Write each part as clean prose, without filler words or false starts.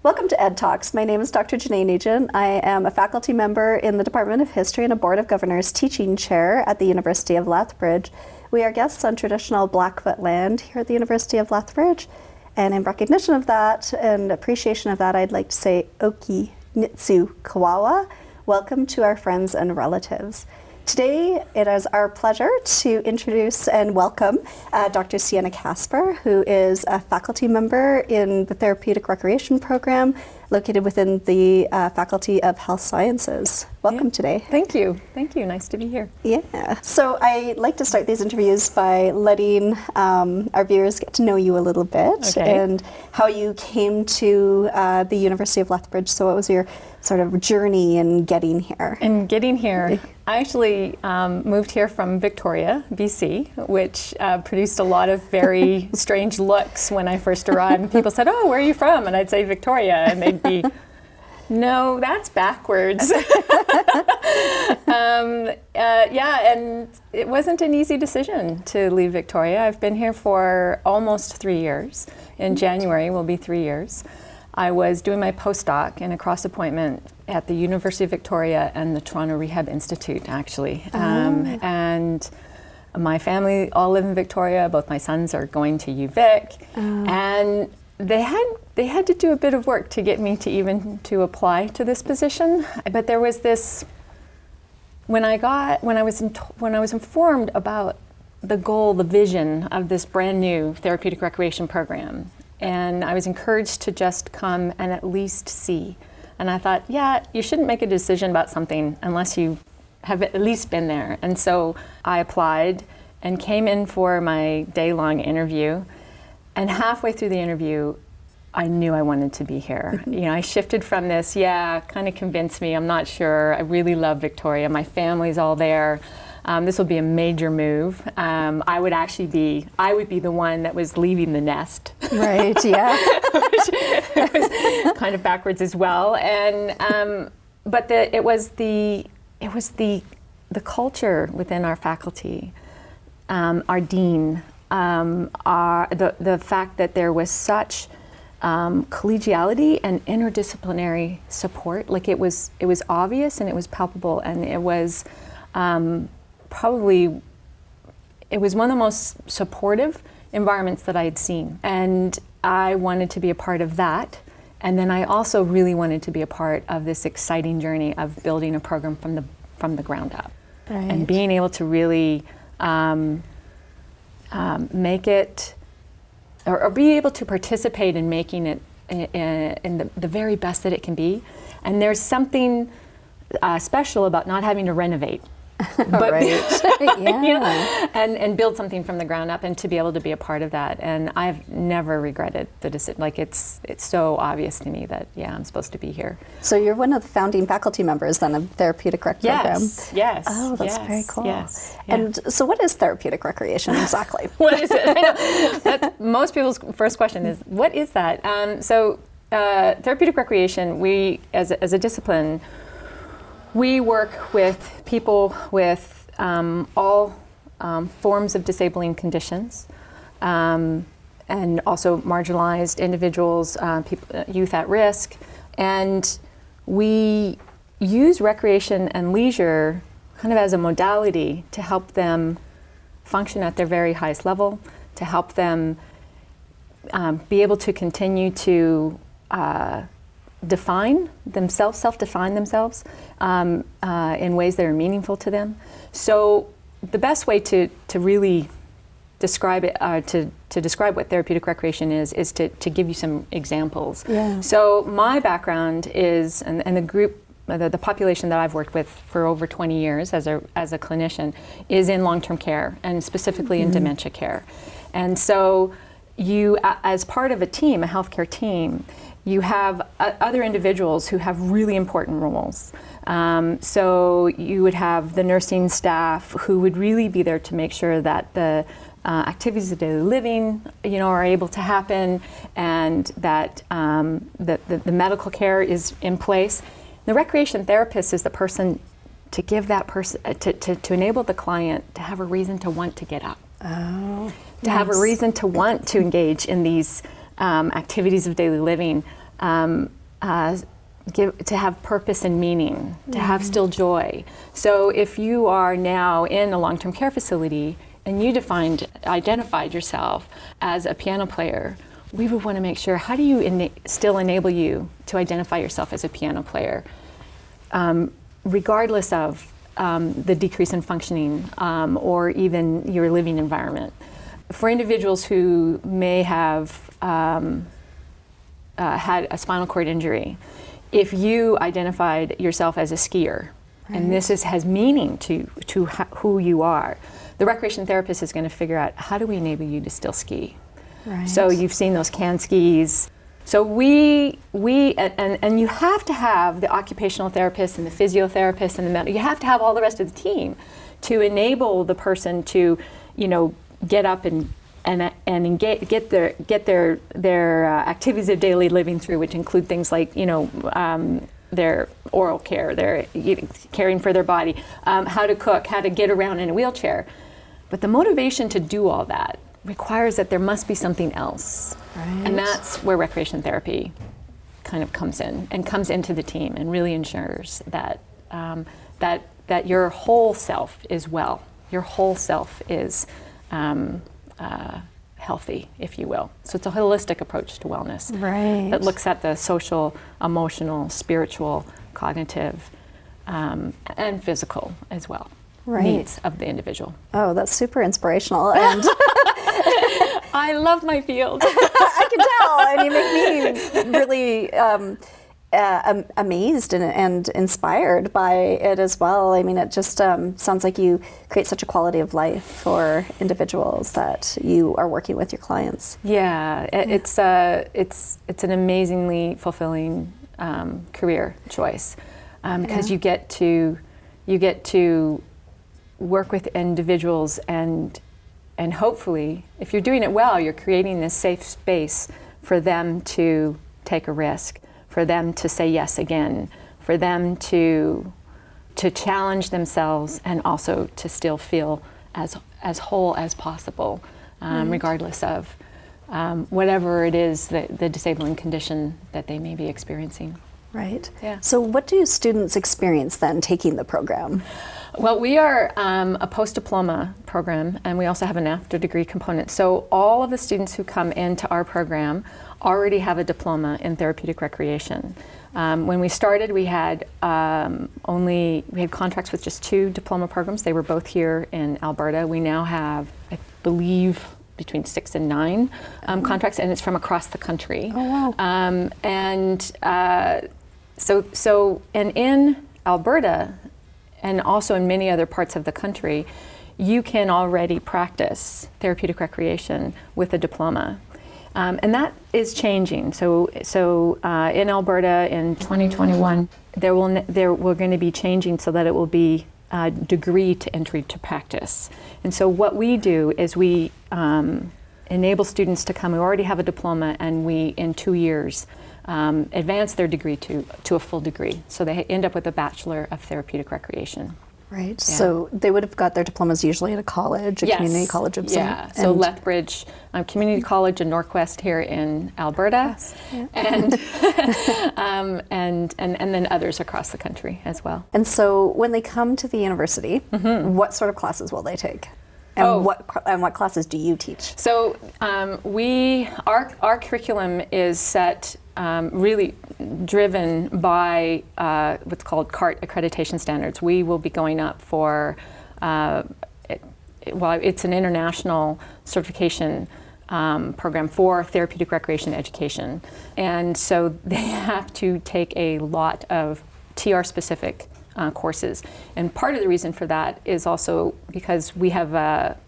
Welcome to Ed Talks. My name is Dr. Janay Nugent. I am a faculty member in the Department of History and a Board of Governors teaching chair at the University of Lethbridge. We are guests on traditional Blackfoot land here at the University of Lethbridge. And in recognition of that and appreciation of that, I'd like to say Oki Nitsu Kawawa. Welcome to our friends and relatives. Today, it is our pleasure to introduce and welcome Dr. Sienna Caspar, who is a faculty member in the Therapeutic Recreation Program located within the Faculty of Health Sciences. Welcome today. Thank you. Thank you. Nice to be here. Yeah. So I like to start these interviews by letting our viewers get to know you a little bit and how you came to the University of Lethbridge. So what was your sort of journey in getting here? I actually moved here from Victoria, BC, which produced a lot of very strange looks when I first arrived. And people said, "Oh, where are you from?" And I'd say Victoria, and they'd be, "No, that's backwards." And it wasn't an easy decision to leave Victoria. I've been here for almost 3 years. In January will be 3 years. I was doing my postdoc in a cross appointment at the University of Victoria and the Toronto Rehab Institute, actually. And my family all live in Victoria. Both my sons are going to UVic. And they had to do a bit of work to get me to apply to this position. But there was this, when I was informed about the goal, the vision of this brand new therapeutic recreation program, and I was encouraged to just come and at least see. And I thought, yeah, you shouldn't make a decision about something unless you have at least been there. And so I applied and came in for my day-long interview. And halfway through the interview, I knew I wanted to be here. I shifted from this, kind of convinced me, I'm not sure. I really love Victoria. My family's all there. This will be a major move. I would be the one that was leaving the nest. Right, yeah. Which was kind of backwards as well. And but it was the culture within our faculty, our dean, the fact that there was such collegiality and interdisciplinary support. Like it was obvious and it was palpable, and it was it was one of the most supportive environments that I had seen. And I wanted to be a part of that. And then I also really wanted to be a part of this exciting journey of building a program from the ground up. Right. And being able to really make it, or be able to participate in making it in the very best that it can be. And there's something special about not having to renovate. But and build something from the ground up, and to be able to be a part of that. And I've never regretted the decision. Like it's so obvious to me that I'm supposed to be here. So you're one of the founding faculty members then of Therapeutic Rec program. Yes. Oh, that's very cool. Yes. Yeah. And so what is therapeutic recreation exactly? What is it? That's most people's first question is, what is that? So therapeutic recreation, we as a discipline, we work with people with all forms of disabling conditions, and also marginalized individuals, youth at risk. And we use recreation and leisure kind of as a modality to help them function at their very highest level, to help them be able to continue to self-define themselves in ways that are meaningful to them. So the best way to really describe it, to describe what therapeutic recreation is to give you some examples. Yeah. So my background is, and the group, the population that I've worked with for over 20 years as a clinician is in long-term care, and specifically in dementia care. And so you, as part of a team, a healthcare team, you have other individuals who have really important roles. So you would have the nursing staff who would really be there to make sure that the activities of daily living, are able to happen, and that the medical care is in place. The recreation therapist is the person to give that person, to enable the client to have a reason to want to get up. Oh, to have a reason to want to engage in these activities of daily living to have purpose and meaning, to have still joy. So if you are now in a long-term care facility and you identified yourself as a piano player, we would want to make sure, how do you still enable you to identify yourself as a piano player, regardless of the decrease in functioning or even your living environment. For individuals who may have had a spinal cord injury, if you identified yourself as a skier, and this has meaning to who you are, the recreation therapist is going to figure out, how do we enable you to still ski? Right. So you've seen those can skis. So we and you have to have the occupational therapist and the physiotherapist and you have to have all the rest of the team to enable the person to, get up and get their activities of daily living through, which include things like their oral care, their caring for their body, how to cook, how to get around in a wheelchair. But the motivation to do all that requires that there must be something else. Right. And that's where recreation therapy kind of comes in and comes into the team and really ensures that that your whole self is well. Your whole self is healthy, if you will. So it's a holistic approach to wellness that looks at the social, emotional, spiritual, cognitive, and physical as well needs of the individual. Oh, that's super inspirational. And I love my field. I can tell, and you make me really amazed and inspired by it as well. I mean, it just sounds like you create such a quality of life for individuals that you are working with your clients. Yeah, it's an amazingly fulfilling career choice because you get to work with individuals and hopefully, if you're doing it well, you're creating this safe space for them to take a risk, for them to say yes again, for them to challenge themselves and also to still feel as whole as possible, regardless of whatever it is, the disabling condition that they may be experiencing. Right. Yeah. So what do students experience then taking the program? Well, we are a post-diploma program, and we also have an after-degree component. So all of the students who come into our program already have a diploma in therapeutic recreation. When we started, we had contracts with just 2 diploma programs. They were both here in Alberta. We now have, I believe, between 6 and 9 contracts, and it's from across the country. Oh, wow. So in Alberta, and also in many other parts of the country, you can already practice therapeutic recreation with a diploma. And that is changing. So in Alberta in 2021, we're going to be changing so that it will be a degree to entry to practice. And so what we do is we enable students to come who already have a diploma, and we, in 2 years, advance their degree to a full degree. So they end up with a Bachelor of Therapeutic Recreation. Right. Yeah. So they would have got their diplomas usually at a college, a community college of some. Yeah. So Lethbridge Community College in Northwest here in Alberta, Yeah. and then others across the country as well. And so when they come to the university, what sort of classes will they take? And what classes do you teach? So our curriculum is set really driven by what's called CART accreditation standards. We will be going up for it's an international certification program for therapeutic recreation education, and so they have to take a lot of TR specific courses. And part of the reason for that is also because we have a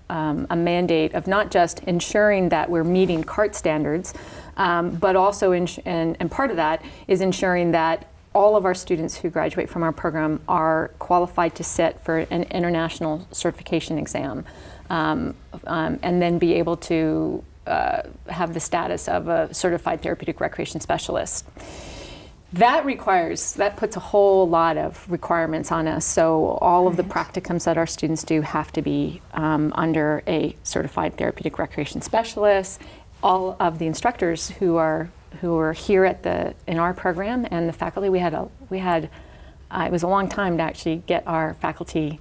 mandate of not just ensuring that we're meeting CART standards, but also, and part of that is ensuring that all of our students who graduate from our program are qualified to sit for an international certification exam, and then be able to have the status of a certified therapeutic recreation specialist. That puts a whole lot of requirements on us. So all of the practicums that our students do have to be under a certified therapeutic recreation specialist. All of the instructors who are who were here in our program, and the faculty. We had it was a long time to actually get our faculty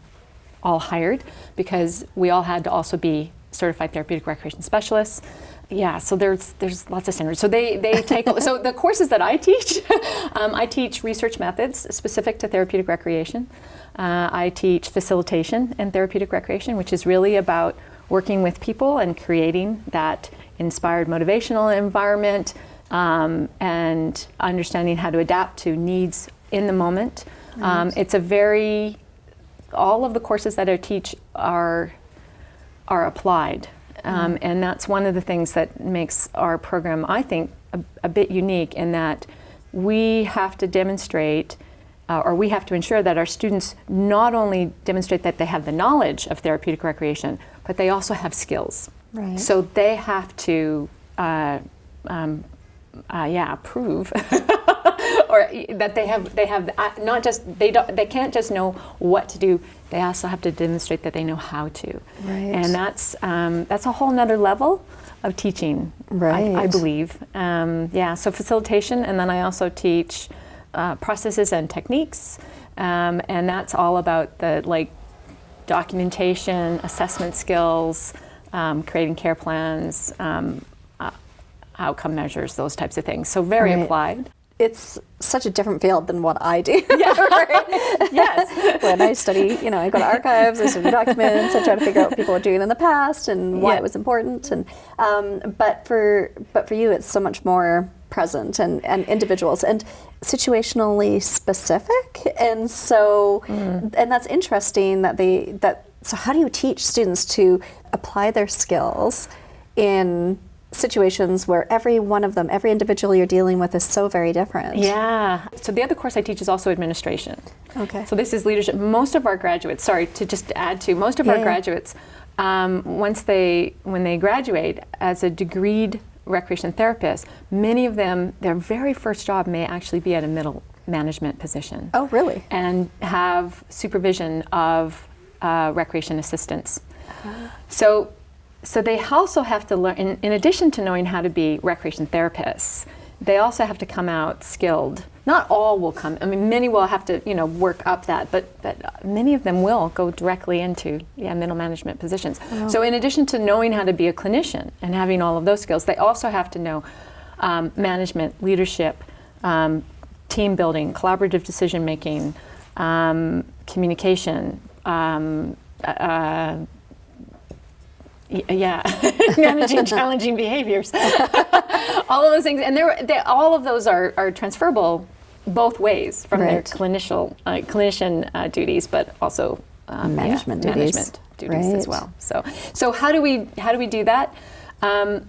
all hired, because we all had to also be certified therapeutic recreation specialists. Yeah, so there's lots of standards. So they take, so the courses that I teach, I teach research methods specific to therapeutic recreation. I teach facilitation and therapeutic recreation, which is really about working with people and creating that inspired motivational environment, and understanding how to adapt to needs in the moment. It's all of the courses that I teach are applied. And that's one of the things that makes our program, I think, a bit unique, in that we have to demonstrate, or we have to ensure that our students not only demonstrate that they have the knowledge of therapeutic recreation, but they also have skills. Right. So they have to, prove or that they have not just they can't just know what to do. They also have to demonstrate that they know how to. Right. And that's a whole nother level of teaching. Right. I believe. So facilitation, and then I also teach processes and techniques, and that's all about the documentation, assessment skills, creating care plans, outcome measures, those types of things. So very applied. It's such a different field than what I do. Yeah. Right? Yes. When I study, I go to archives, I study documents, I try to figure out what people were doing in the past and why it was important. And but for you, it's so much more present and individuals and situationally specific. And so, and that's interesting so how do you teach students to apply their skills in situations where every one of them, every individual you're dealing with is so very different? Yeah. So the other course I teach is also administration. Okay. So this is leadership. Most of our graduates, our graduates, when they graduate as a degreed recreation therapist, many of them, their very first job may actually be at a middle management position. Oh, really? And have supervision of recreation assistants. So they also have to learn, in addition to knowing how to be recreation therapists, they also have to come out skilled. Not all will come, many will have to, work up that, but many of them will go directly into middle management positions. Oh. So in addition to knowing how to be a clinician and having all of those skills, they also have to know management, leadership, team building, collaborative decision making, communication, managing challenging behaviors, all of those things, and all of those are transferable both ways from their clinician duties, but also management duties as well. So how do we do that? In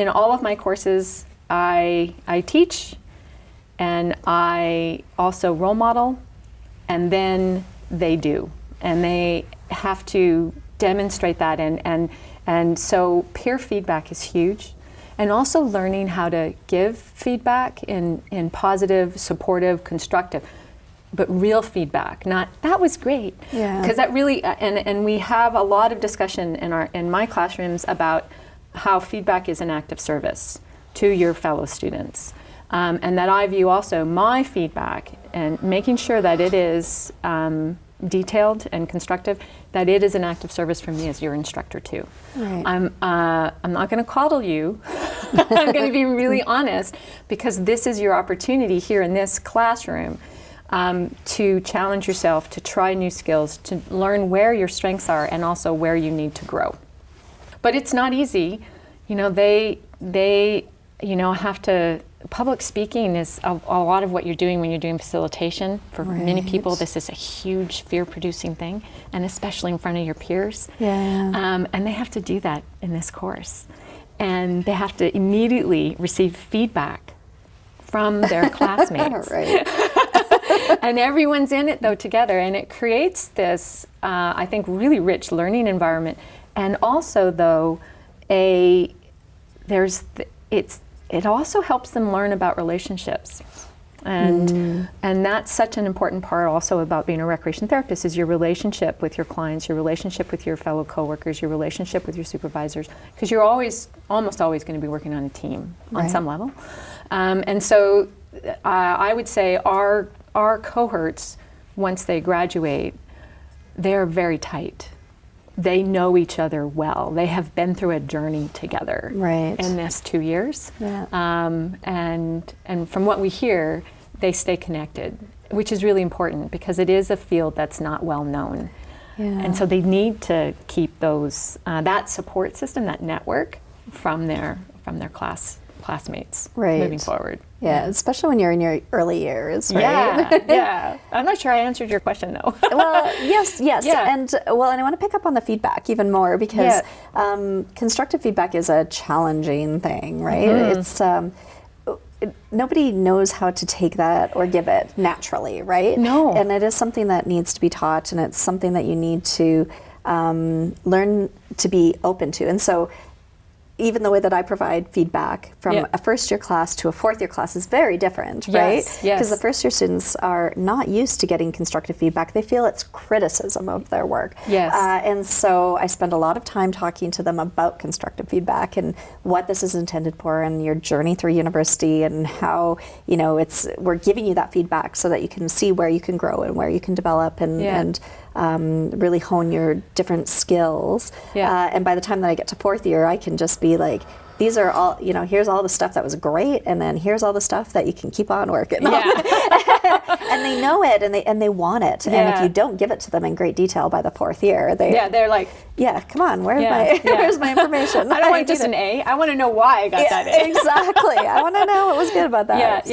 all of my courses, I teach, and I also role model, and then they do, and they have to demonstrate that, and so peer feedback is huge, and also learning how to give feedback in positive, supportive, constructive, but real feedback, not that was great, because that really and we have a lot of discussion in my classrooms about how feedback is an act of service to your fellow students, and that I view also my feedback and making sure that it is detailed and constructive, that it is an act of service for me as your instructor too. Right. I'm not going to coddle you. I'm going to be really honest, because this is your opportunity here in this classroom to challenge yourself, to try new skills, to learn where your strengths are and also where you need to grow. But it's not easy. They have to. Public speaking is a lot of what you're doing when you're doing facilitation. For many people, this is a huge fear-producing thing, and especially in front of your peers. Yeah. And they have to do that in this course. And they have to immediately receive feedback from their classmates. Right. And everyone's in it, though, together. And it creates this, I think, really rich learning environment. And also, though, it also helps them learn about relationships And that's such an important part also about being a recreation therapist, is your relationship with your clients, your relationship with your fellow coworkers, your relationship with your supervisors, because you're almost always going to be working on a team on some level. And so I would say our cohorts, once they graduate, they're very tight. They know each other well. They have been through a journey together in this 2 years. Yeah. And from what we hear, they stay connected, which is really important because it is a field that's not well known. Yeah. And so they need to keep those that support system, that network from their classmates moving forward. Yeah, especially when you're in your early years, right? Yeah. I'm not sure I answered your question though. Well, yes. Yeah. And I want to pick up on the feedback even more because constructive feedback is a challenging thing, right? It's nobody knows how to take that or give it naturally, right? No. And it is something that needs to be taught, and it's something that you need to learn to be open to. And so even the way that I provide feedback from a first-year class to a fourth-year class is very different, right? Yes. Because the first-year students are not used to getting constructive feedback. They feel it's criticism of their work. Yes. And so I spend a lot of time talking to them about constructive feedback and what this is intended for and your journey through university and how, we're giving you that feedback so that you can see where you can grow and where you can develop and really hone your different skills. And by the time that I get to fourth year, I can just be like, these are all, here's all the stuff that was great, and then here's all the stuff that you can keep on working on. And they know it, and they want it. And if you don't give it to them in great detail by the fourth year, they're like, come on, where's my information? I don't want just an A. I want to know why I got that A. Exactly. I want to know what was good about that.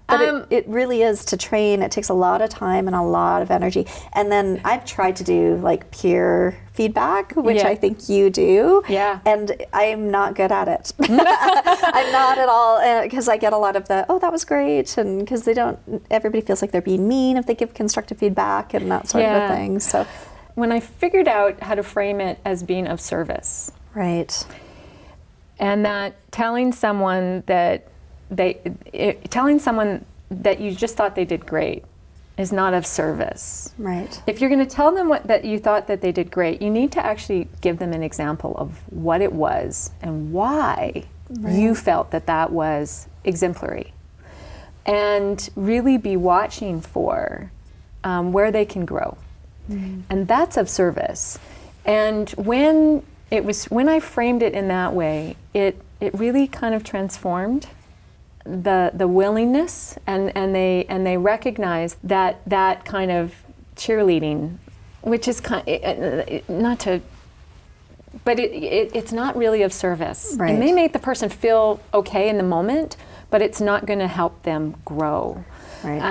But it really is to train. It takes a lot of time and a lot of energy. And then I've tried to do like peer feedback, which I think you do. And I'm not good at it. I'm not at all, because I get a lot of the, that was great, and because everybody feels like they're being mean if they give constructive feedback and that sort of a thing. So when I figured out how to frame it as being of service. Right. And that telling someone that you just thought they did great is not of service. Right. If you're going to tell them that you thought that they did great, you need to actually give them an example of what it was and why you felt that was exemplary. And really be watching for where they can grow. And that's of service. And when I framed it in that way, it really kind of transformed the willingness, and they recognized that kind of cheerleading, which is it's not really of service. Right. It may make the person feel okay in the moment, but it's not going to help them grow. Right.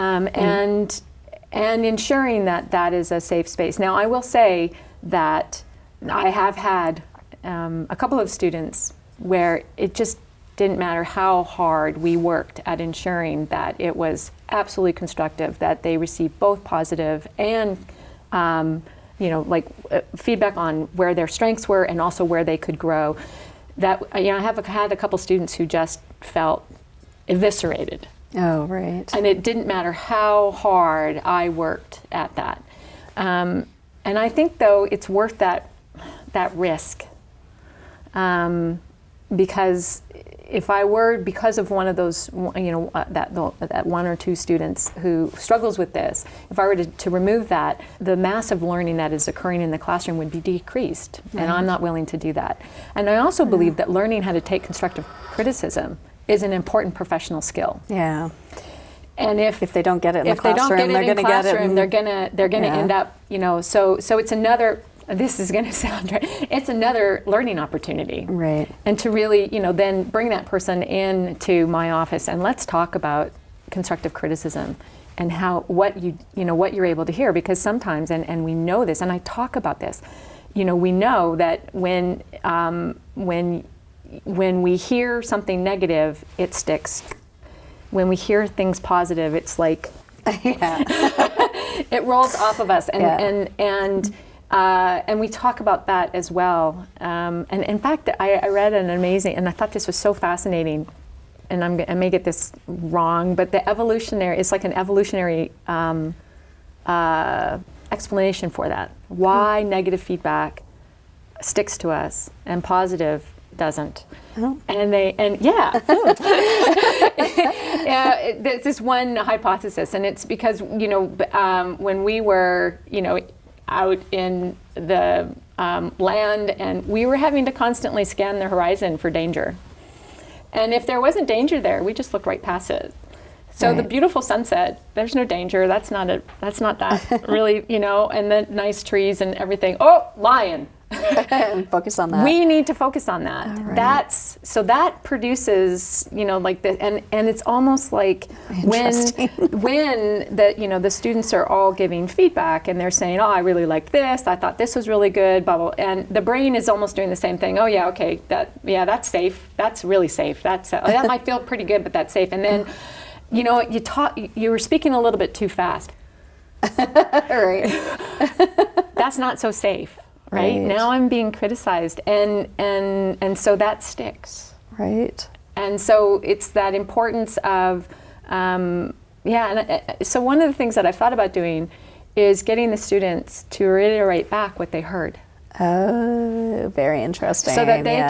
And ensuring that is a safe space. Now, I will say that I have had a couple of students where it just didn't matter how hard we worked at ensuring that it was absolutely constructive, that they received both positive and feedback on where their strengths were and also where they could grow. That I have had a couple students who just felt eviscerated. Oh, right. And it didn't matter how hard I worked at that. And I think, though, it's worth that risk. Because if I were, because of one of those, that one or two students who struggles with this, if I were to remove that, the massive learning that is occurring in the classroom would be decreased. Right. And I'm not willing to do that. And I also believe that learning how to take constructive criticism is an important professional skill. Yeah. And if they don't get it in the classroom, they're going to get it. They're going to end up, so it's another. This is going to sound right. It's another learning opportunity. Right. And to really, then bring that person into my office and let's talk about constructive criticism and what you're able to hear, because sometimes, and we know this, and I talk about this, we know that when we hear something negative, it sticks. When we hear things positive, it's like it rolls off of us, and we talk about that as well. And in fact, I read an amazing, and I thought this was so fascinating. and I may get this wrong, but it's like an evolutionary explanation for that. Why negative feedback sticks to us and positive doesn't. Oh. Yeah, there's this one hypothesis, and it's because, when we were, out in the land, and we were having to constantly scan the horizon for danger. And if there wasn't danger there, we just looked right past it. So the beautiful sunset, there's no danger. That's not that really, and the nice trees and everything. Oh, lion. Focus on that. We need to focus on that. Right. That produces, like the, and it's almost like when the students are all giving feedback and they're saying, oh, I really like this. I thought this was really good, blah, blah, and the brain is almost doing the same thing. Oh yeah, okay, that's safe. That's really safe. That might feel pretty good, but that's safe. And then, you were speaking a little bit too fast. Right. That's not so safe. Right? Now I'm being criticized, and so that sticks. Right. And so it's that importance of, so one of the things that I've thought about doing is getting the students to reiterate back what they heard. Oh, very interesting. So that they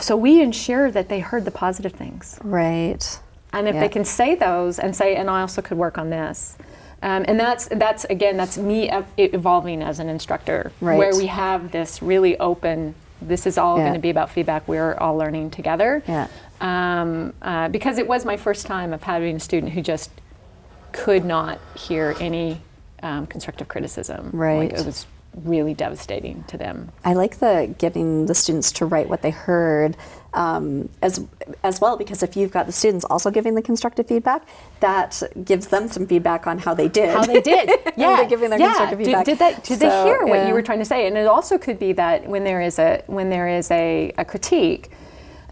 so we ensure that they heard the positive things. Right. And if they can say those and I also could work on this. And that's me evolving as an instructor, where we have this really open, this is all going to be about feedback, we're all learning together. Yeah. Because it was my first time of having a student who just could not hear any constructive criticism. Right. Like, it was really devastating to them. I like getting the students to write what they heard as well, because if you've got the students also giving the constructive feedback, that gives them some feedback on how they did. Yeah. They're giving their constructive feedback. Did they hear what you were trying to say? And it also could be that when there is a critique,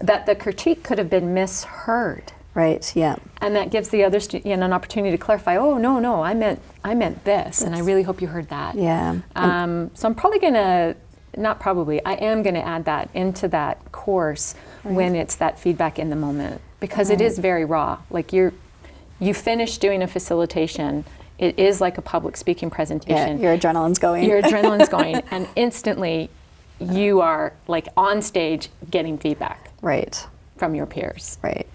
that the critique could have been misheard. Right. Yeah. And that gives the other student an opportunity to clarify. Oh no, I meant this, and I really hope you heard that. Yeah. So I'm probably gonna, I am gonna add that into that course when it's that feedback in the moment, because it is very raw. Like you finish doing a facilitation, it is like a public speaking presentation. Yeah, your adrenaline's going. And instantly you are like on stage getting feedback. Right. From your peers. Right.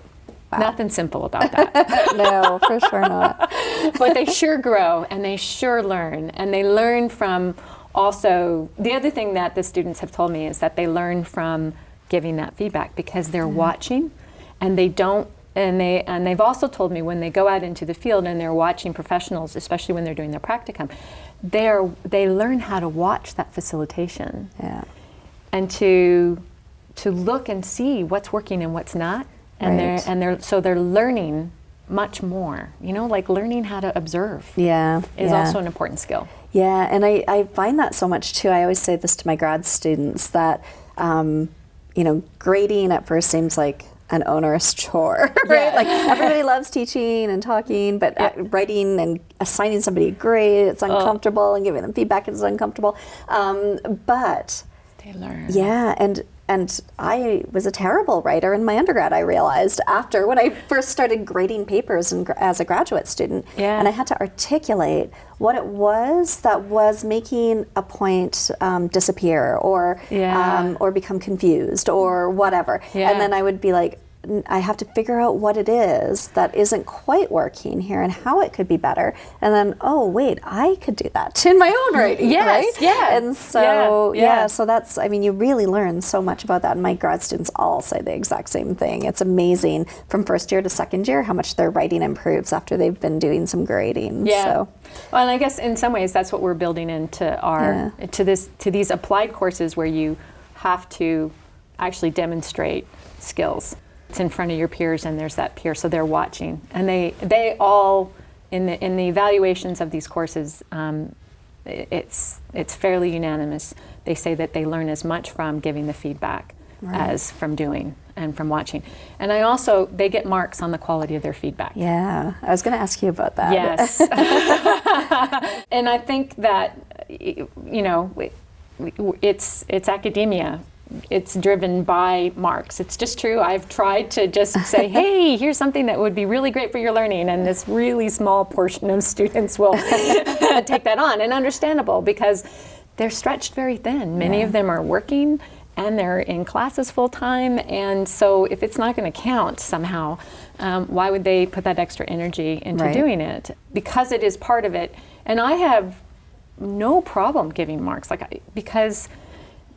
Wow. Nothing simple about that. No, for sure not. But they sure grow, and they sure learn. And they learn from also, the other thing that the students have told me is that they learn from giving that feedback, because they're watching, and they've also told me when they go out into the field and they're watching professionals, especially when they're doing their practicum, they learn how to watch that facilitation. Yeah. And to look and see what's working and what's not. And they're learning much more, like learning how to observe is also an important skill. Yeah, and I find that so much too. I always say this to my grad students, that grading at first seems like an onerous chore, right? Like everybody loves teaching and talking, but writing and assigning somebody a grade, it's uncomfortable, and giving them feedback is uncomfortable. But they learn. Yeah, and I was a terrible writer in my undergrad, I realized, when I first started grading papers as a graduate student. Yeah. And I had to articulate what it was that was making a point disappear or become confused or whatever. Yeah. And then I would be like, I have to figure out what it is that isn't quite working here and how it could be better. And then, oh, wait, I could do that in my own writing, right? Yeah. And so, so that's, you really learn so much about that. And my grad students all say the exact same thing. It's amazing from first year to second year how much their writing improves after they've been doing some grading. Yeah. So. Well, and I guess in some ways that's what we're building into to these applied courses where you have to actually demonstrate skills. It's in front of your peers, and there's that peer, so they're watching, and they all in the evaluations of these courses, it's fairly unanimous. They say that they learn as much from giving the feedback as from doing and from watching. And they get marks on the quality of their feedback. Yeah, I was going to ask you about that. Yes. And I think that it's academia. it's driven by marks. It's just true. I've tried to just say, hey, here's something that would be really great for your learning, and this really small portion of students will take that on, and understandable because they're stretched very thin. Many of them are working and they're in classes full time, and so if it's not going to count somehow, why would they put that extra energy into doing it? Because it is part of it. And I have no problem giving marks, because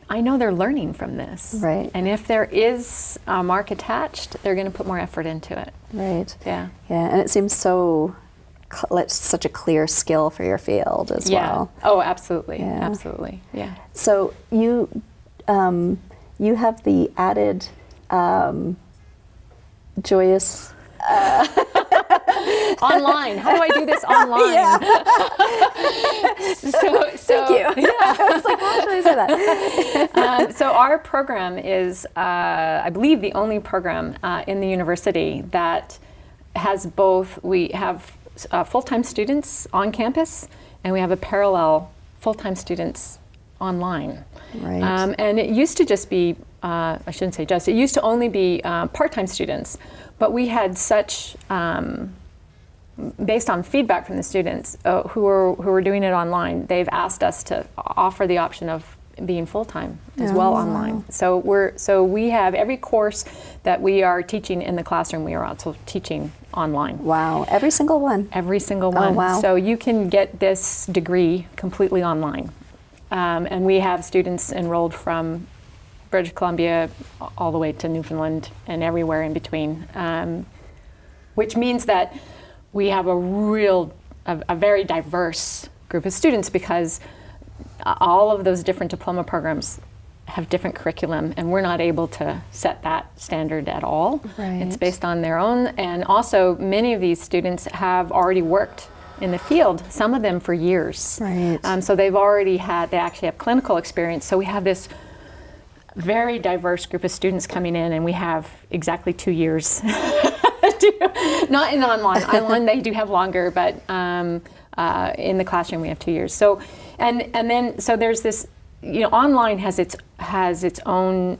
I know they're learning from this. Right. And if there is a mark attached, they're going to put more effort into it. Right. Yeah. Yeah, and it seems like such a clear skill for your field as well. Oh, absolutely. Yeah. Absolutely. Yeah. So you have the added joyous Online. How do I do this online? Thank you. Yeah. I was like, how should I say that? So our program is, I believe, the only program in the university that has both. We have full-time students on campus, and we have a parallel full-time students online. Right. And it used to just be, I shouldn't say just, it used to only be part-time students, but we had such, based on feedback from the students who were doing it online, they've asked us to offer the option of being full-time as well online. Wow. So we have every course that we are teaching in the classroom, we are also teaching online. Wow, every single one. Every single one. Oh, wow. So you can get this degree completely online. And we have students enrolled from British Columbia all the way to Newfoundland and everywhere in between, which means that we have a very diverse group of students, because all of those different diploma programs have different curriculum, and we're not able to set that standard at all. Right. It's based on their own, and also many of these students have already worked in the field, some of them for years. Right. So they actually have clinical experience. So we have this very diverse group of students coming in, and we have exactly 2 years. Not in online. Online they do have longer, but in the classroom we have 2 years. So, and then so there's this, online has its own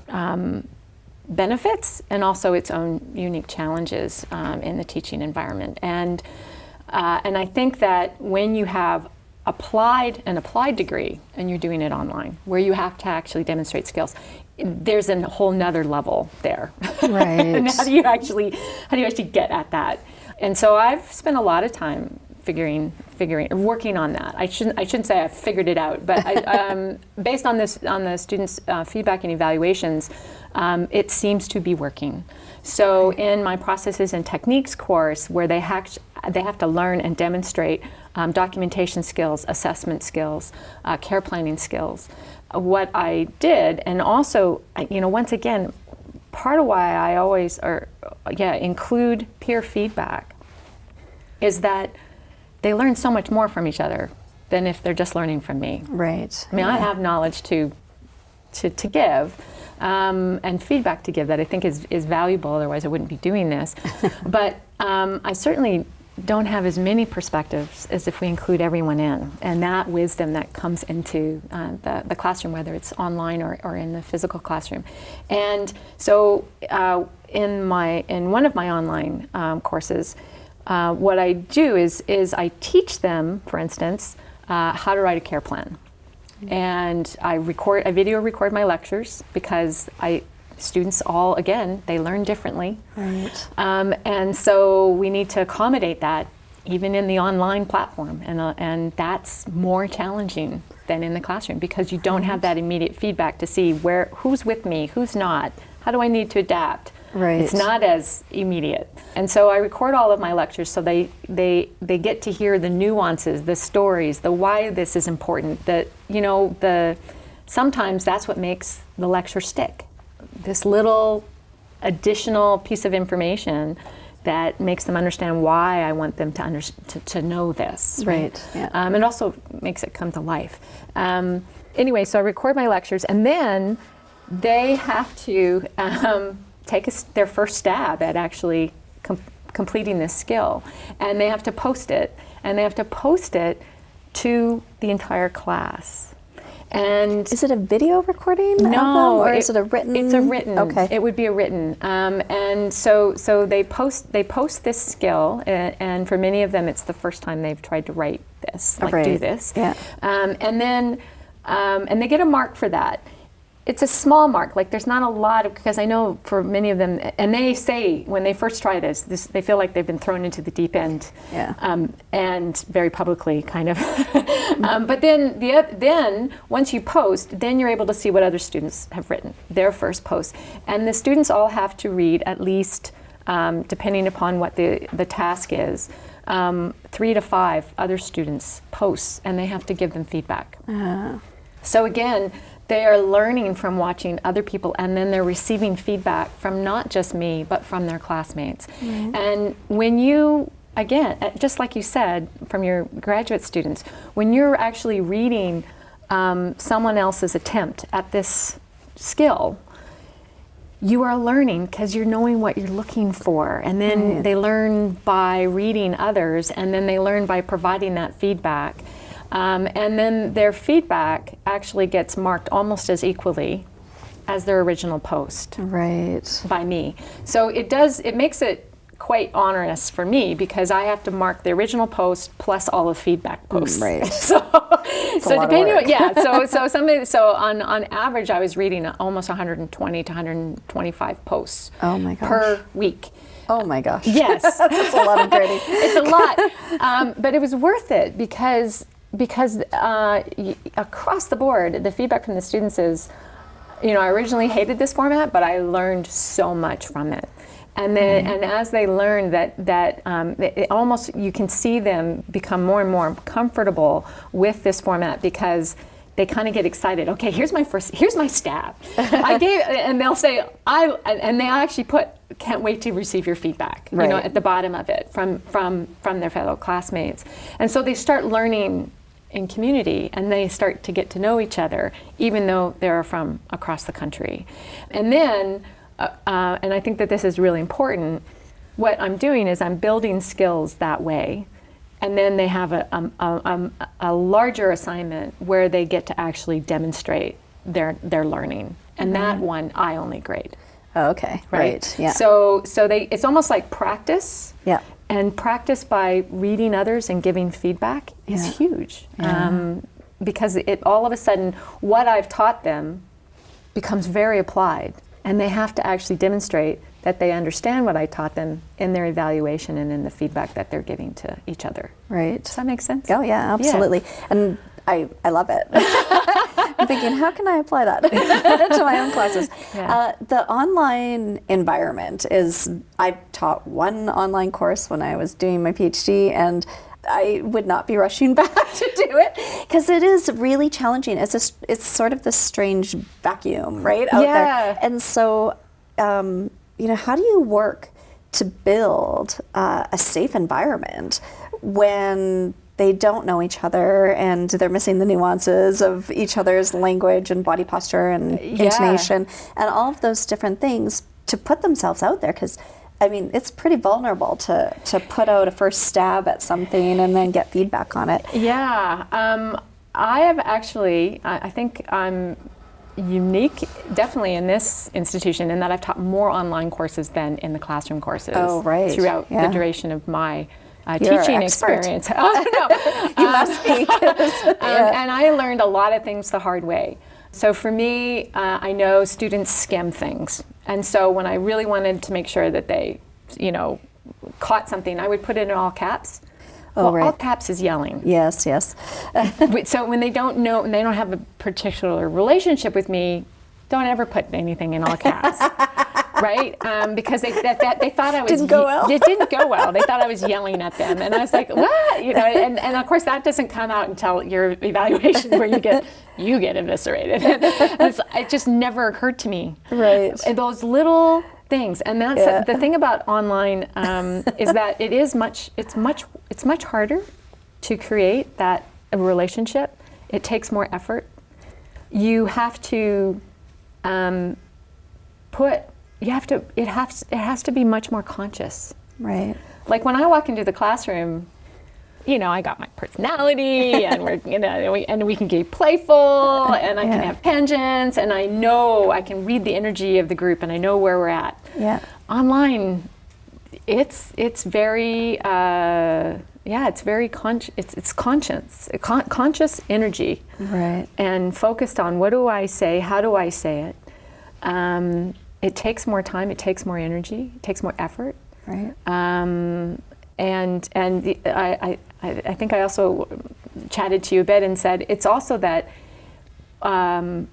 benefits and also its own unique challenges in the teaching environment. And I think that when you have an applied degree and you're doing it online, where you have to actually demonstrate skills, there's a whole nother level there. Right. And how do you actually get at that? And so I've spent a lot of time working on that. I shouldn't say I've figured it out, but based on the students' feedback and evaluations, it seems to be working. So in my processes and techniques course, where they have to learn and demonstrate documentation skills, assessment skills, care planning skills, what I did, and also, once again, part of why I always include peer feedback is that they learn so much more from each other than if they're just learning from me. Right. I mean, I have knowledge to give and feedback to give that I think is valuable, otherwise I wouldn't be doing this. But I certainly don't have as many perspectives as if we include everyone in, and that wisdom that comes into the classroom, whether it's online or in the physical classroom. And so in one of my online courses, what I do is I teach them, for instance, how to write a care plan. And I video record my lectures, because students all, again, they learn differently. Right. And so we need to accommodate that even in the online platform. And that's more challenging than in the classroom, because you don't have that immediate feedback to see who's with me, who's not, how do I need to adapt. Right. It's not as immediate. And so I record all of my lectures, so they get to hear the nuances, the stories, the why this is important, sometimes that's what makes the lecture stick. This little additional piece of information that makes them understand why I want them to know this. Right. Yeah. It also makes it come to life. Anyway, so I record my lectures, and then they have to take their first stab at actually completing this skill, and they have to post it, and they have to post it to the entire class. And Is it a video recording of them, no, or is it a written? It's a written. Okay. It would be a written. And so they post this skill, and for many of them, it's the first time they've tried to write this, like do this. Yeah. And then they get a mark for that. It's a small mark, like there's not a lot of, because I know for many of them, and they say when they first try this they feel like they've been thrown into the deep end, and very publicly, kind of. But then once you post, then you're able to see what other students have written, their first post. And the students all have to read at least, depending upon what the task is, 3 to 5 other students' posts, and they have to give them feedback. So again, they are learning from watching other people, and then they're receiving feedback from not just me, but from their classmates. And when you, again, just like you said, from your graduate students, when you're actually reading someone else's attempt at this skill, you are learning because you're knowing what you're looking for. And then they learn by reading others, and then they learn by providing that feedback. And then their feedback actually gets marked almost as equally as their original post by me. So it makes it quite onerous for me because I have to mark the original post plus all the feedback posts. So depending on, so on average I was reading almost 120 to 125 posts per week. Oh my gosh. Yes. That's a lot of grading. It's a lot. But it was worth it because across the board, the feedback from the students is, I originally hated this format, but I learned so much from it. And then, and as they learn it almost, you can see them become more and more comfortable with this format because they kind of get excited. Okay, here's my stab. And they'll say, and they actually put, can't wait to receive your feedback, at the bottom of it from their fellow classmates. And so they start learning in community, and they start to get to know each other, even though they're from across the country. And then, and I think that this is really important, what I'm doing is I'm building skills that way, and then they have a larger assignment where they get to actually demonstrate their learning, and that one I only grade. Oh, okay. Right. Yeah. So it's almost like practice. Yeah. And practice by reading others and giving feedback is huge. Because it all of a sudden, what I've taught them becomes very applied, and they have to actually demonstrate that they understand what I taught them in their evaluation and in the feedback that they're giving to each other. Right. Does that make sense? Oh yeah, absolutely. Yeah. And I love it. I'm thinking, how can I apply that to my own classes? Yeah. The online environment I taught one online course when I was doing my PhD, and I would not be rushing back to do it because it is really challenging. It's sort of this strange vacuum, right, out there. And so, how do you work to build a safe environment when they don't know each other and they're missing the nuances of each other's language and body posture and intonation and all of those different things to put themselves out there? Because it's pretty vulnerable to put out a first stab at something and then get feedback on it. Yeah, I have actually, I think I'm unique definitely in this institution in that I've taught more online courses than in the classroom courses throughout the duration of my teaching experience. Oh, no. You must be. And I learned a lot of things the hard way. So for me, I know students skim things. And so when I really wanted to make sure that they, caught something, I would put it in all caps. All caps is yelling. Yes. So when they don't know and they don't have a particular relationship with me, don't ever put anything in all caps. Right? Because they thought I was... Didn't go well. It didn't go well. They thought I was yelling at them. And I was like, what? And of course that doesn't come out until your evaluation where you get eviscerated. It just never occurred to me. Right. And those little things. And that's the thing about online is that it's much harder to create that relationship. It takes more effort. You have to it has to be much more conscious. Right. Like when I walk into the classroom, I got my personality, and we can get playful, and I can have tangents, and I know I can read the energy of the group, and I know where we're at. Yeah. Online, it's very it's very it's conscious energy, Right. and focused on what do I say, how do I say it. It takes more time, it takes more energy, it takes more effort. Right. I think I also chatted to you a bit and said it's also that the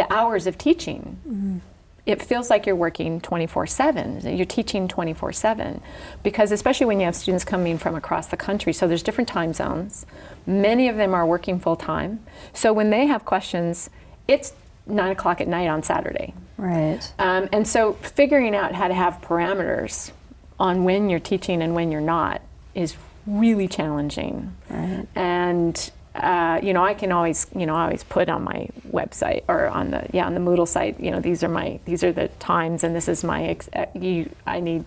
hours of teaching, it feels like you're working 24/7. You're teaching 24/7, because especially when you have students coming from across the country, so there's different time zones. Many of them are working full time. So when they have questions, it's 9 o'clock at night on Saturday. Right. And so figuring out how to have parameters on when you're teaching and when you're not is really challenging. Right. And I can always, I always put on my website or on the Moodle site, these are the times, and this is my, you need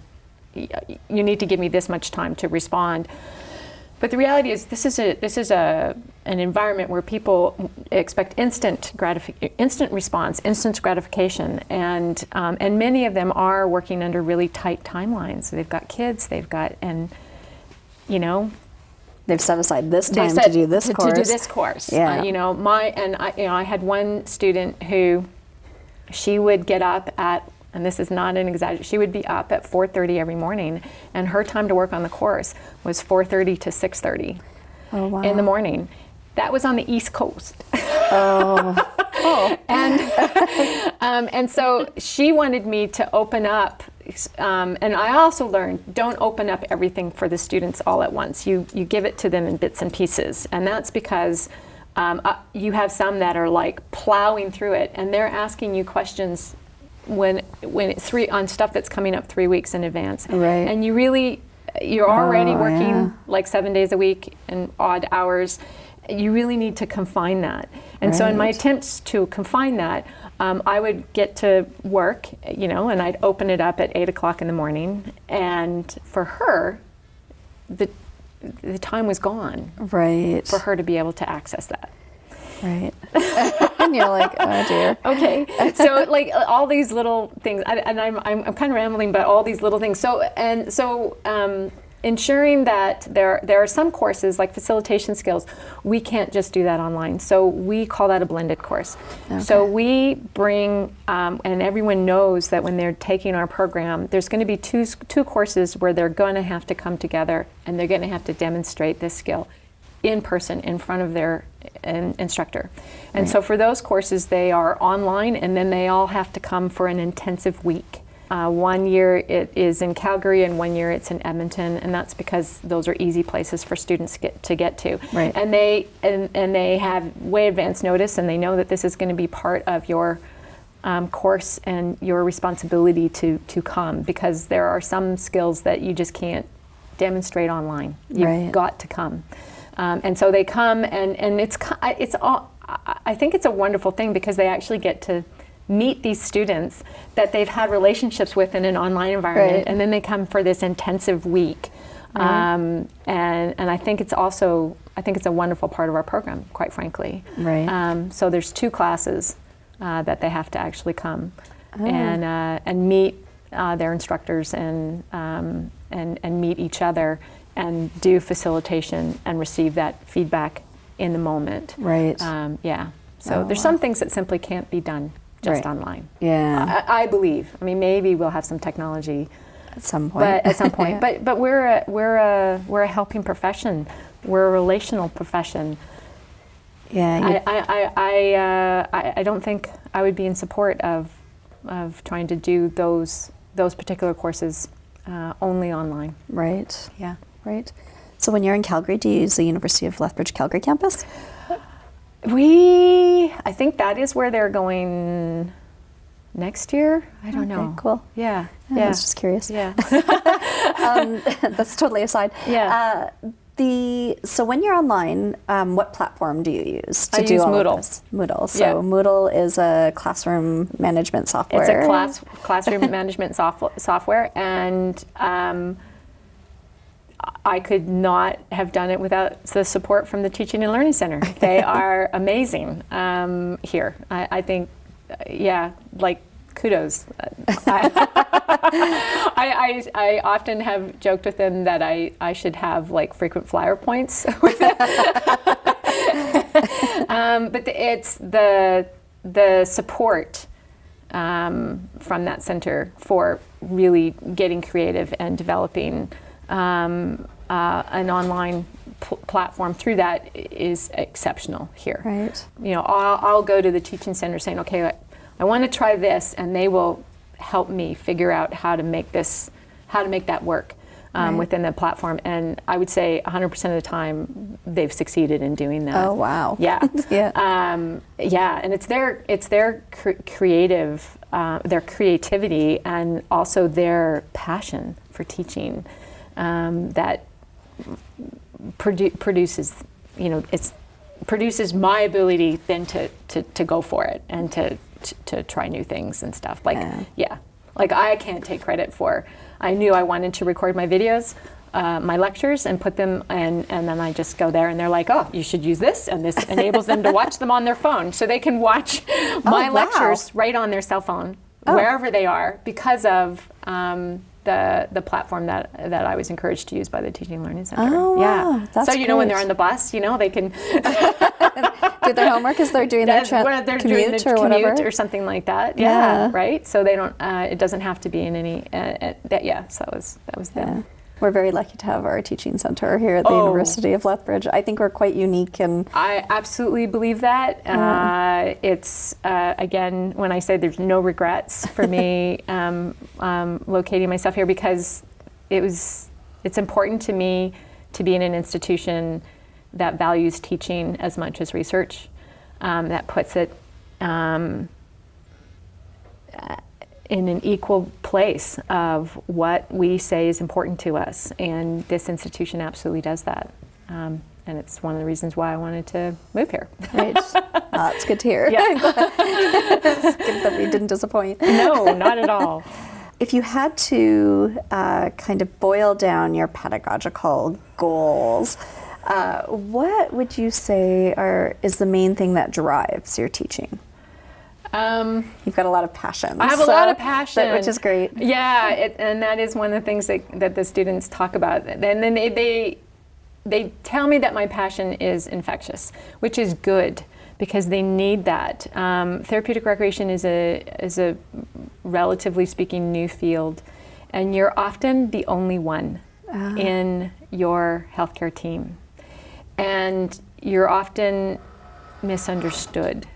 to give me this much time to respond. But the reality is, this is an environment where people expect instant response, instant gratification, and many of them are working under really tight timelines. They've got kids, They've set aside this time to do this course. To do this course. Yeah. I had one student who, she would get up at, and this is not an exaggeration, she would be up at 4:30 every morning, and her time to work on the course was 4:30 to 6:30 in the morning. That was on the East Coast. And so she wanted me to open up, and I also learned, don't open up everything for the students all at once. You give it to them in bits and pieces, and that's because you have some that are like plowing through it, and they're asking you questions when it's on stuff that's coming up 3 weeks in advance. Right. And you're already working like 7 days a week in odd hours. You really need to confine that. And so in my attempts to confine that, I would get to work, and I'd open it up at 8 o'clock in the morning. And for her, the time was gone. Right. For her to be able to access that. Right. And you're like, oh dear. Okay. So like all these little things, I'm kind of rambling, but all these little things. So ensuring that there are some courses like facilitation skills, we can't just do that online. So we call that a blended course. Okay. So we bring, and everyone knows that when they're taking our program, there's going to be two courses where they're going to have to come together, and they're going to have to demonstrate this skill in person in front of their instructor. And so for those courses, they are online, and then they all have to come for an intensive week. 1 year it is in Calgary, and 1 year it's in Edmonton, and that's because those are easy places for students to get to. Right. And they have way advance notice, and they know that this is going to be part of your course and your responsibility to come, because there are some skills that you just can't demonstrate online. You've got to come. And so they come, and it's all. I think it's a wonderful thing, because they actually get to meet these students that they've had relationships with in an online environment, and then they come for this intensive week. And I think it's a wonderful part of our program, quite frankly. Right. So there's 2 classes that they have to actually come and meet their instructors and meet each other and do facilitation and receive that feedback in the moment. Right. So there's some things that simply can't be done just online. Yeah. I believe. I mean, maybe we'll have some technology at some point. But we're a helping profession. We're a relational profession. Yeah. I don't think I would be in support of trying to do those particular courses only online. Right. Yeah. Right. So when you're in Calgary, do you use the University of Lethbridge Calgary campus? I think that is where they're going next year. I don't know. Cool. Yeah. I was just curious. Yeah. That's totally aside. Yeah. So when you're online, what platform do you use to do use all Moodle. of this? Moodle. So Moodle is a classroom management software. It's a classroom management software, and I could not have done it without the support from the Teaching and Learning Center. They are amazing here. I think, like, kudos. I often have joked with them that I should have like frequent flyer points with it. But it's the support from that center for really getting creative and developing an online platform through that is exceptional here. Right. You know, I'll go to the teaching center saying, okay, I want to try this, and they will help me figure out how to make that work within the platform. And I would say 100% of the time they've succeeded in doing that. Oh, wow. Yeah. Yeah. And it's their creative, their creativity, and also their passion for teaching that produces, you know, produces my ability then to go for it and to try new things and stuff. Like, like I can't take credit for, I knew I wanted to record my videos, my lectures, and put them, and then I just go there and they're like, oh, you should use this, and this enables them to watch them on their phone. So they can watch my lectures right on their cell phone, wherever they are, because of the platform that I was encouraged to use by the Teaching and Learning Center. Oh, wow. That's so, you know, when great. they're on the bus, you know, they can do their homework as they're doing their commute or whatever, or something like that. Yeah. Right. So they don't. It doesn't have to be in any. So that was them. We're very lucky to have our teaching center here at the University of Lethbridge. I think we're quite unique, and I absolutely believe that. It's again, when I say there's no regrets for me locating myself here, because it's important to me to be in an institution that values teaching as much as research, that puts it in an equal place of what we say is important to us. And this institution absolutely does that. And it's one of the reasons why I wanted to move here. Right. That's good to hear. Yeah. It's good that we didn't disappoint. No, not at all. If you had to kind of boil down your pedagogical goals, what would you say is the main thing that drives your teaching? You've got a lot of passion. I have a lot of passion, which is great. Yeah, and that is one of the things that the students talk about. And then they tell me that my passion is infectious, which is good, because they need that. Therapeutic recreation is a relatively speaking new field, and you're often the only one in your healthcare team, and you're often misunderstood.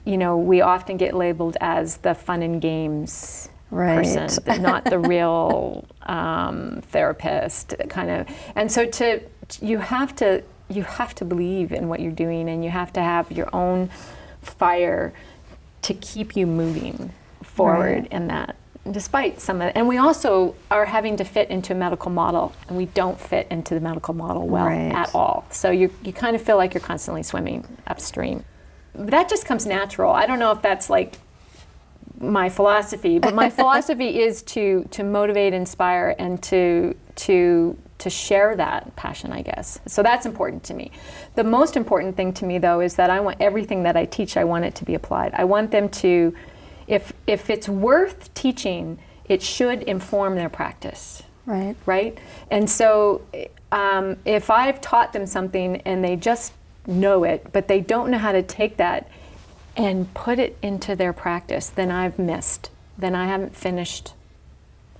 You know, we often get labeled as the fun and games person, not the real therapist kind of. And so you have to believe in what you're doing, and you have to have your own fire to keep you moving forward in that. Despite some of it, and we also are having to fit into a medical model, and we don't fit into the medical model well at all. So you kind of feel like you're constantly swimming upstream. That just comes natural. I don't know if that's like my philosophy, but my philosophy is to motivate, inspire, and to share that passion, I guess. So that's important to me. The most important thing to me, though, is that I want everything that I teach, I want it to be applied. I want them to, if it's worth teaching, it should inform their practice. Right? And so if I've taught them something and they just know it, but they don't know how to take that and put it into their practice, then I've missed. Then I haven't finished.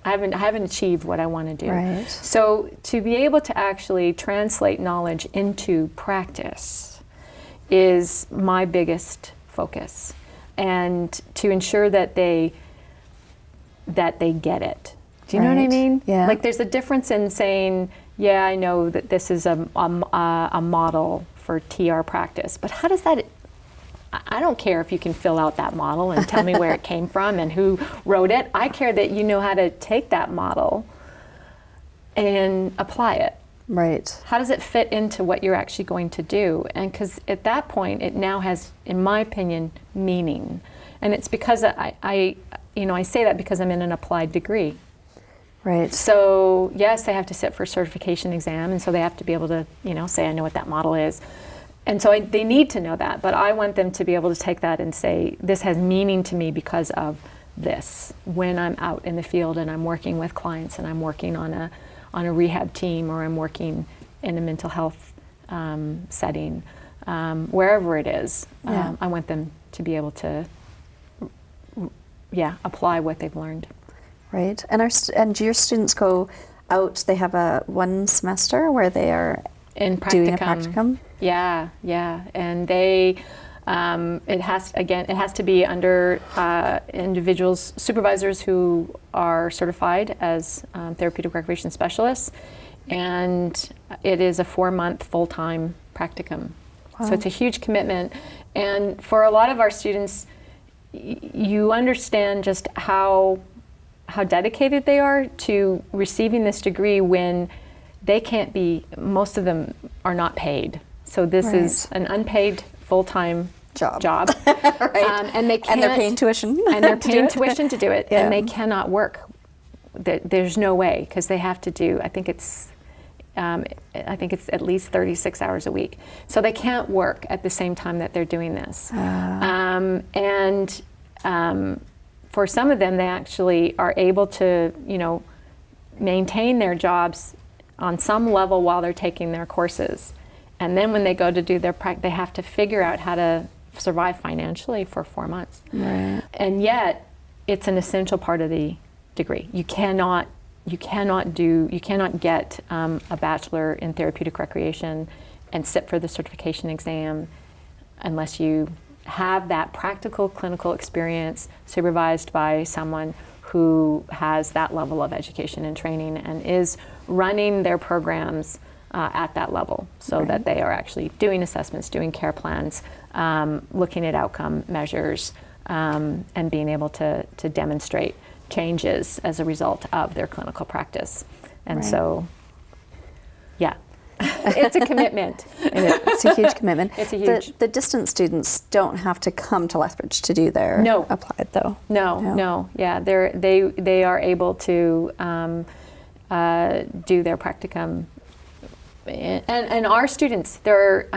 I haven't achieved what I want to do. Right. So to be able to actually translate knowledge into practice is my biggest focus, and to ensure that they get it. Do you know what I mean? Yeah. Like, there's a difference in saying, yeah, I know that this is a model for TR practice, but how does that, I don't care if you can fill out that model and tell me where it came from and who wrote it. I care that you know how to take that model and apply it. Right. How does it fit into what you're actually going to do? And because at that point, it now has, in my opinion, meaning. And it's because I say that because I'm in an applied degree. Right. So yes, they have to sit for a certification exam, and so they have to be able to, say, I know what that model is. And so they need to know that, but I want them to be able to take that and say, this has meaning to me because of this. When I'm out in the field and I'm working with clients and I'm working on a rehab team, or I'm working in a mental health setting, wherever it is, I want them to be able to, apply what they've learned. Right. And your students go out, they have one semester where they are doing a practicum? Yeah. And they, it has to be under individuals, supervisors who are certified as therapeutic recreation specialists. And it is a 4-month full-time practicum. Wow. So it's a huge commitment. And for a lot of our students, you understand just how dedicated they are to receiving this degree when they can't be, most of them are not paid. So this is an unpaid full-time job. Right. And they can't, and they're paying tuition. And they're paying tuition to do it. Yeah. And they cannot work. There's no way, because they have to do, I think it's at least 36 hours a week. So they can't work at the same time that they're doing this. For some of them, they actually are able to, maintain their jobs on some level while they're taking their courses. And then when they go to do their they have to figure out how to survive financially for 4 months. Right. And yet, it's an essential part of the degree. You cannot get a bachelor in therapeutic recreation and sit for the certification exam unless you have that practical clinical experience supervised by someone who has that level of education and training and is running their programs at that level, so that they are actually doing assessments, doing care plans, looking at outcome measures, and being able to demonstrate changes as a result of their clinical practice. And so, it's a commitment. It's a huge commitment. It's a huge. The distance students don't have to come to Lethbridge to do their applied, though. No. Yeah, they are able to do their practicum. And our students, they're,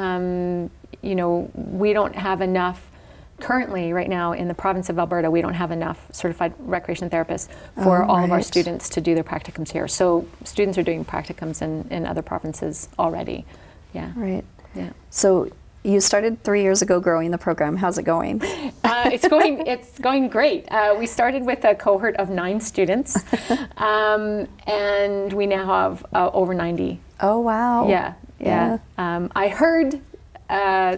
we don't have enough. Currently, right now, in the province of Alberta, we don't have enough certified recreation therapists for all of our students to do their practicums here. So students are doing practicums in other provinces already. Yeah. Right. Yeah. So you started 3 years ago growing the program. How's it going? It's going great. We started with a cohort of 9 students, and we now have over 90. Oh, wow. Yeah. I heard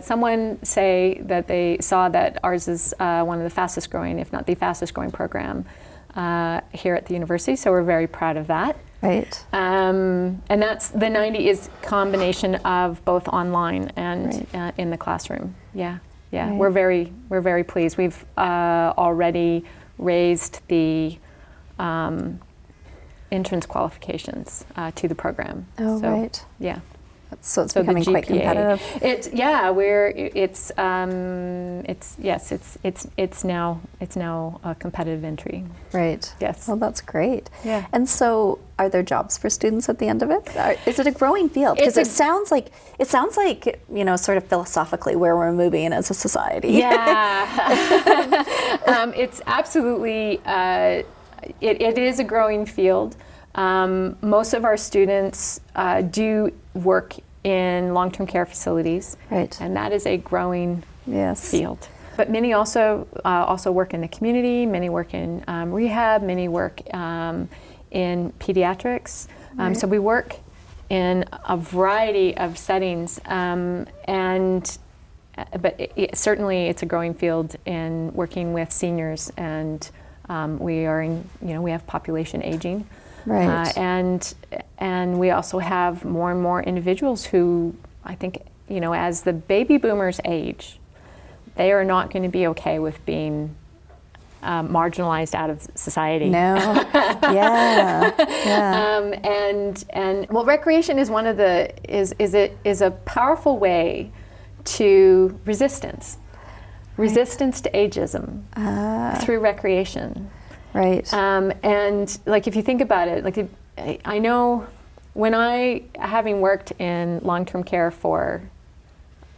someone say that they saw that ours is one of the fastest growing, if not the fastest growing program here at the university, so we're very proud of that. Right. And that's, the 90 is combination of both online and in the classroom. Yeah. Right. We're very pleased. We've already raised the entrance qualifications to the program. Oh, right. Yeah. So it's becoming quite competitive. It's now a competitive entry. Right. Yes. Well, that's great. Yeah. And so, are there jobs for students at the end of it? Is it a growing field? Because it sounds like sort of philosophically where we're moving as a society. Yeah. It's absolutely. It is a growing field. Most of our students do work in long-term care facilities, right, and that is a growing field. But many also work in the community. Many work in rehab. Many work in pediatrics. So we work in a variety of settings, but certainly it's a growing field in working with seniors, and we have population aging. Right. And we also have more and more individuals who, I think, as the baby boomers age, they are not going to be okay with being marginalized out of society. No. Yeah. And recreation is is a powerful way to resistance to ageism through recreation. Right. And like, if you think about it, like, I know when having worked in long-term care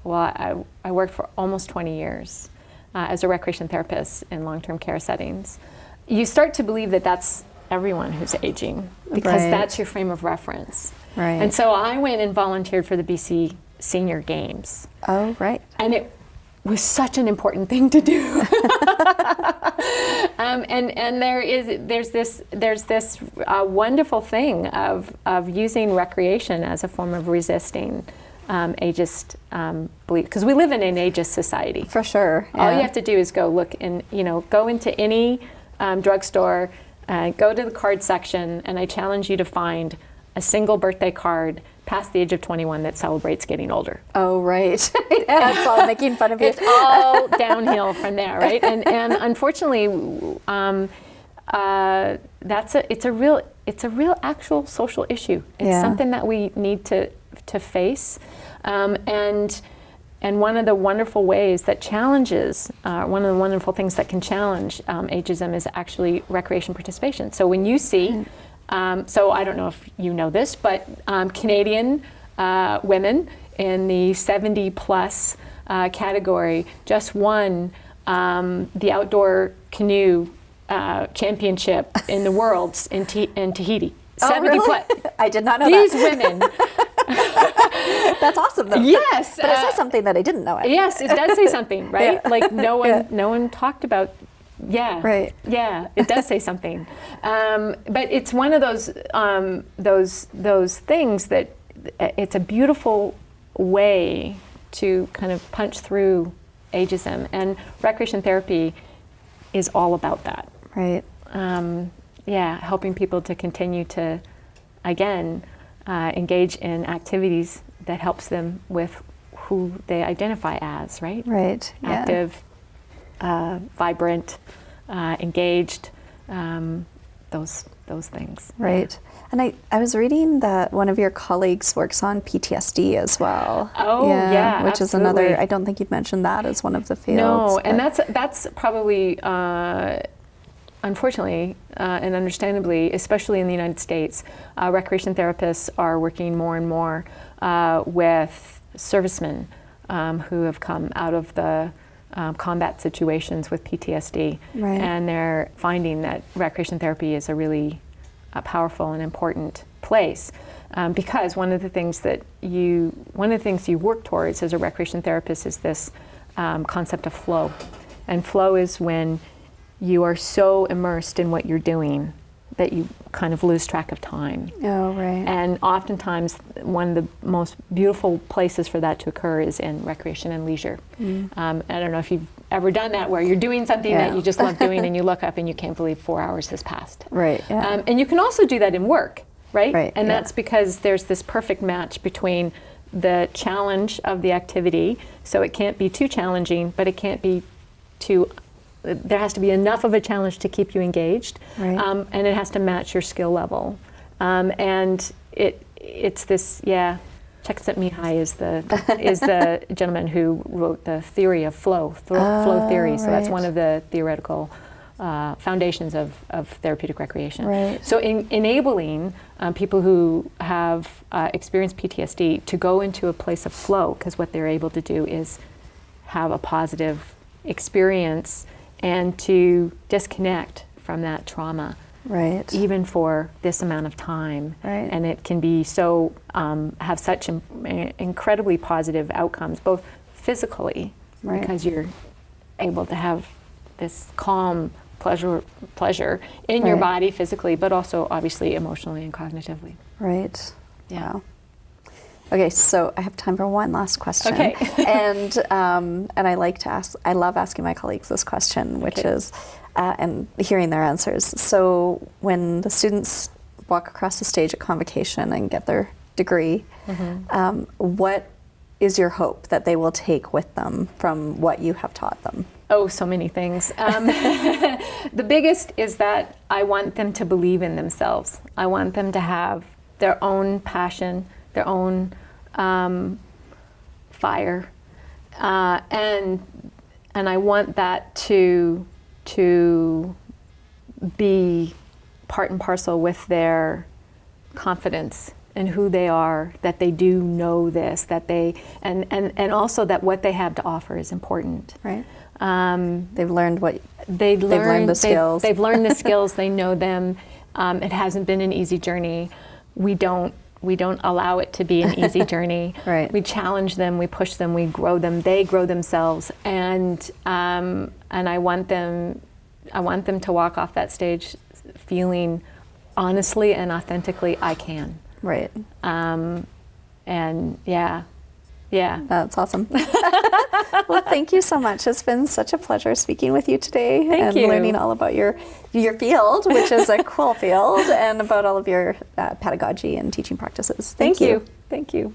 I worked for almost 20 years as a recreation therapist in long-term care settings. You start to believe that that's everyone who's aging, because that's your frame of reference. Right. And so I went and volunteered for the BC Senior Games. Oh, right. And it was such an important thing to do. And there's this wonderful thing of using recreation as a form of resisting ageist belief, because we live in an ageist society. For sure. Yeah. All you have to do is go look in, go into any drugstore, go to the card section, and I challenge you to find a single birthday card past the age of 21 that celebrates getting older. Oh, right. Yeah, it's all making fun of you. It's all downhill from there, right? And unfortunately, it's a real actual social issue. It's something that we need to face. And one of the wonderful ways that challenges, one of the wonderful things that can challenge ageism is actually recreation participation. So when you see, so I don't know if you know this, but Canadian women in the 70 plus category just won the outdoor canoe championship in the world in Tahiti. 70 really? plus. I did not know These that. women. That's awesome, though. Yes. But it says something that I didn't know. Yes, it does say something, right? Yeah. Like no one talked about. Yeah. Right. Yeah, it does say something. But it's one of those things that it's a beautiful way to kind of punch through ageism, and recreation therapy is all about that. Right. Helping people to continue to, again, engage in activities that helps them with who they identify as, right? Right. Active, vibrant, engaged, those things. Right. And I was reading that one of your colleagues works on PTSD as well. Oh, yeah, which is absolutely. another, I don't think you'd mentioned that as one of the fields. No, and that's probably, unfortunately and understandably, especially in the United States, recreation therapists are working more and more with servicemen who have come out of the combat situations with PTSD. Right. And they're finding that recreation therapy is a really powerful and important place, because one of the things you work towards as a recreation therapist is this concept of flow. And flow is when you are so immersed in what you're doing that you kind of lose track of time. Oh, right. And oftentimes, one of the most beautiful places for that to occur is in recreation and leisure. I don't know if you've ever done that, where you're doing something that you just love doing and you look up and you can't believe 4 hours has passed. Right. Yeah. And you can also do that in work, right? Right, And yeah. that's because there's this perfect match between the challenge of the activity, so it can't be too challenging, but it can't be too. There has to be enough of a challenge to keep you engaged, Right. And it has to match your skill level. And it's this, Csikszentmihalyi is the gentleman who wrote the theory of flow theory. So that's right. one of the theoretical foundations of therapeutic recreation. Right. So enabling people who have experienced PTSD to go into a place of flow, because what they're able to do is have a positive experience and to disconnect from that trauma, Right. even for this amount of time. Right. And it can be so, have such incredibly positive outcomes, both physically, Right. because you're able to have this calm pleasure in your Right. body physically, but also obviously emotionally and cognitively. Right. Yeah. Wow. Okay, so I have time for one last question. Okay. and I like to ask. I love asking my colleagues this question, which is, and hearing their answers. So when the students walk across the stage at convocation and get their degree, what is your hope that they will take with them from what you have taught them? Oh, so many things. The biggest is that I want them to believe in themselves. I want them to have their own passion, their own fire, and I want that to be part and parcel with their confidence in who they are, that they do know this, that they, and also that what they have to offer is important. Right. They've learned they've learned the skills. They've learned the skills. They know them. It hasn't been an easy journey. We don't allow it to be an easy journey. Right. We challenge them. We push them. We grow them. They grow themselves. And I want them to walk off that stage feeling honestly and authentically, I can. Right. And yeah. That's awesome. Well, thank you so much. It's been such a pleasure speaking with you today Thank you. Learning all about your field, which is a cool field, and about all of your pedagogy and teaching practices. Thank you. Thank you.